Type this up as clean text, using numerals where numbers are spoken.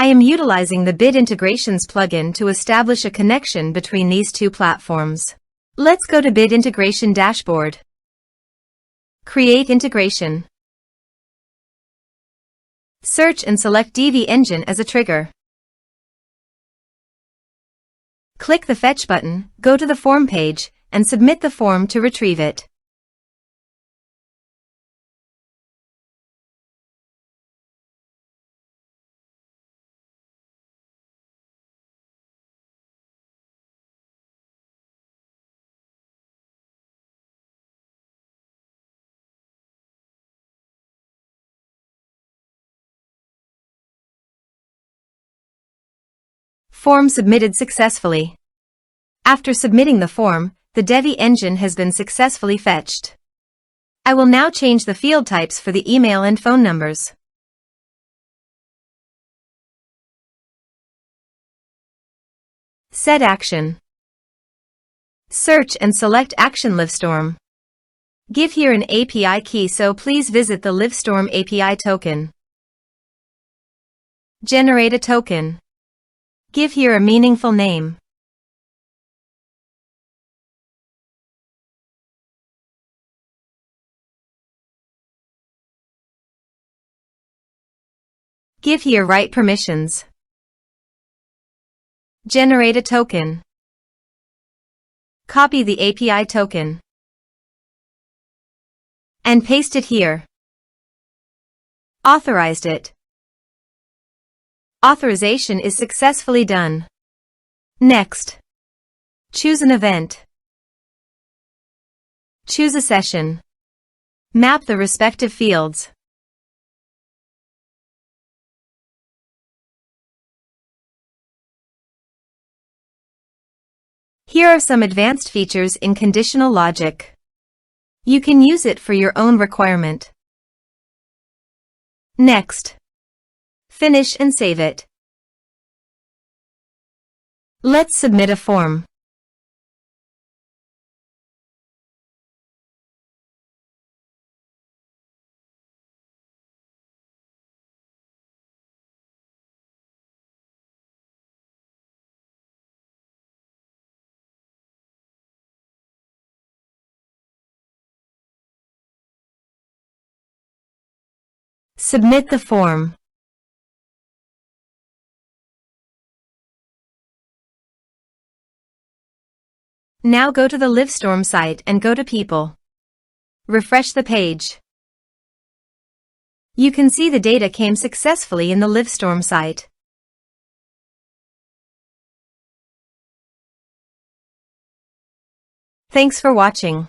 I am utilizing the Bit Integrations plugin to establish a connection between these two platforms. Let's go to Bit Integration Dashboard. Create integration. Search and select Divi Engine as a trigger. Click the Fetch button, go to the form page, and submit the form to retrieve it. Form submitted successfully. After submitting the form, the Divi engine has been successfully fetched. I will now change the field types for the email and phone numbers. Set action. Search and select Action Livestorm. Give here an API key, so please visit the Livestorm API token. Generate a token. Give here a meaningful name. Give here right permissions. Generate a token. Copy the API token and paste it here. Authorized it. Authorization is successfully done. Next, choose an event. Choose a session. Map the respective fields. Here are some advanced features in conditional logic. You can use it for your own requirement. Next, finish and save it. Let's submit a form. Submit the form. Now go to the Livestorm site and go to People. Refresh the page. You can see the data came successfully in the Livestorm site. Thanks for watching.